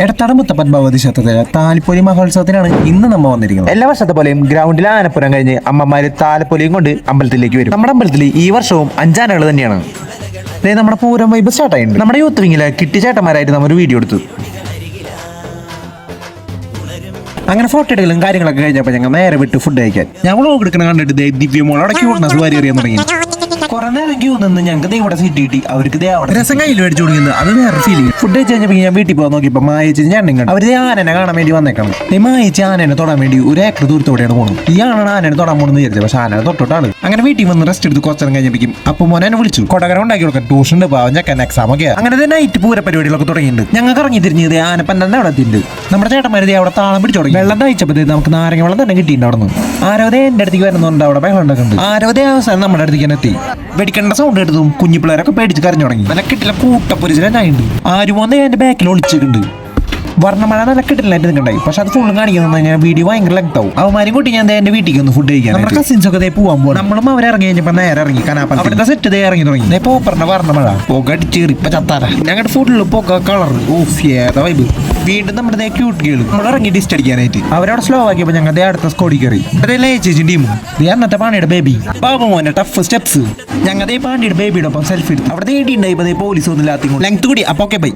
എടത്താട് മുത്തപ്പൻ ഭഗവതി ക്ഷേത്രത്തിലെ താലിപ്പൊലി മഹോത്സവത്തിനാണ് ഇന്ന് നമ്മ വന്നിരിക്കുന്നത്. എല്ലാ വർഷത്തെ പോലെയും ഗ്രൗണ്ടിലെ ആനപ്പുരം കഴിഞ്ഞ് അമ്മമാര് താലപ്പൊലിയും കൊണ്ട് അമ്പലത്തിലേക്ക് വരും. നമ്മുടെ അമ്പലത്തിൽ ഈ വർഷവും 5 ആനകൾ തന്നെയാണ്. നമ്മുടെ പൂരം വൈബ് സ്റ്റാർട്ട് ആയിട്ടുണ്ട്. നമ്മുടെ യൂത്ത് വിങ്ങിലെ കിട്ടി ചേട്ടന്മാരായിട്ട് നമ്മൾ ഒരു വീഡിയോ എടുത്തു. അങ്ങനെ ഫോട്ടോ എടുക്കലും കാര്യങ്ങളൊക്കെ കഴിഞ്ഞപ്പോൾ ഞങ്ങൾ നേരെ വിട്ട് ഫുഡ് കഴിക്കാൻ. ഞങ്ങൾ എടുക്കണ കണ്ടിട്ട് ദിവ്യമോളോടെ ക്യൂട്ട്നസ് വാരി അറിയാൻ തുടങ്ങി. കുറെ നേരം ക്യൂ നിന്ന് ഞങ്ങൾക്ക് ഇവിടെ സീറ്റ് കിട്ടി. അവർക്ക് രസം കയ്യിൽ മേടിച്ചു കൊടുക്കുന്നത് അത് വേറെ ഫീലിംഗ്. ഫുഡ് കഴിച്ച് കഴിഞ്ഞപ്പോൾ ഞാൻ വീട്ടിൽ പോകാൻ നോക്കിയപ്പോൾ മായച്ചി ഞാനും കണ്ടു. അവര് ആനനെ കാണാൻ വേണ്ടി വന്നേക്കണം. മായച്ചി ആനനെ തൊടാൻ വേണ്ടി ഒരു ഏക്കർ ദൂരത്തോടെയാണ് പോകുന്നത്. ഈ ആനാണ് ആനനെ തൊടാൻ പോകുന്നത് വിചാരിച്ചത്. പക്ഷെ ആനനെ തൊട്ടിട്ടാണ്. അങ്ങനെ വീട്ടിൽ വന്ന് റെസ്റ്റ് എടുത്ത് കുറച്ചു നേരം കഴിഞ്ഞപ്പിക്കും അപ്പോൾ മോനെ വിളിച്ചു. കൊടകര ഉണ്ടാക്കി കൊടുക്കാൻ ട്യൂഷൻ ഉണ്ട്. പാവം ചക്കൻ എക്സാം ഒക്കെ. അങ്ങനെ നൈറ്റ് പൂര പരിപാടികളൊക്കെ തുടങ്ങിയിട്ടുണ്ട്. ഞങ്ങൾക്ക് ഇറങ്ങി തിരിഞ്ഞത് ആനപ്പന്നെ അവിടെ എത്തിയിട്ടുണ്ട്. നമ്മുടെ ചേട്ടന്മാരെ അവിടെ താളം പിടിച്ചു തുടങ്ങി. വെള്ളം തയ്ച്ചപ്പോൾ നമുക്ക് നാരങ്ങ വെള്ളം തന്നെ കിട്ടിയിട്ടുണ്ട്. അവിടെ നിന്ന് ആരോധ എന്റെ അടുത്തേക്ക് വരുന്നുണ്ട്. അവിടെ ബഹളം ഉണ്ടാക്കുന്നുണ്ട്. ആരോധ അവസാനം നമ്മുടെ അടുത്തേക്ക് തന്നെ എത്തി. വെടിക്കേണ്ട സൗണ്ട് എടുത്തും കുഞ്ഞു പിള്ളേരൊക്കെ പേടിച്ച് കരഞ്ഞു തുടങ്ങി. നല്ല കിട്ടില്ല കൂട്ടപ്പൊരിച്ചിലുണ്ട്. ആരും വന്ന് എന്റെ ബാക്കിൽ ഒളിച്ചിട്ടുണ്ട്. വർണ്ണമഴ നല്ല കിട്ടില്ലായിട്ട് നിൽക്കണ്ടായി. പക്ഷെ അത് ഫുള്ളും കാണിക്കുന്ന വീഡിയോ ഭയങ്കര ലെങ്ത് ആവും. അവന്മാരും കൂട്ടി ഞാൻ എന്റെ വീട്ടിലേക്ക് ഒന്ന് ഫുഡ് കഴിക്കാൻ. നമ്മുടെ കസിൻസ് ഒക്കെ പോകാൻ പോകും. നമ്മളും അവരെ ഇറങ്ങി കഴിഞ്ഞപ്പോൾ നേരെ ഇറങ്ങി കനാപ്പ അവിടുത്തെ സെറ്റ് ഇറങ്ങി തുടങ്ങി. പോപ്പറിന്റെ വർണ്ണമഴ പുക അടിച്ചേറി ഇപ്പൊ ചത്താര. ഞങ്ങളുടെ ഫുഡിൽ പുക കളർ ഓഫ് ഏതാ വൈബ്. വീണ്ടും നമ്മുടെ ക്യൂട്ട് ഗേൾ നമ്മൾ ഇറങ്ങി ഡിസ്റ്റ് അടിക്കാനായിട്ട്. അവരവിടെ സ്ലോ ആക്കിയപ്പോൾ ഞങ്ങളുടെ അടുത്ത സ്കോഡി കയറി. ചേച്ചി ടീമും അന്നത്തെ പാണ്ടിയുടെ ബേബി ബാബുമോന്റെ ടഫ് സ്റ്റെപ്സ്. ഞങ്ങളുടെ പാണ്ടിയുടെ ബേബിയുടെ ഒപ്പം സെൽഫി എടുത്തു. അവിടെ ഉണ്ടായി പോലീസ് ഒന്നും ലെങ്ത് കൂടി. അപ്പൊ ഓക്കെ ബൈ.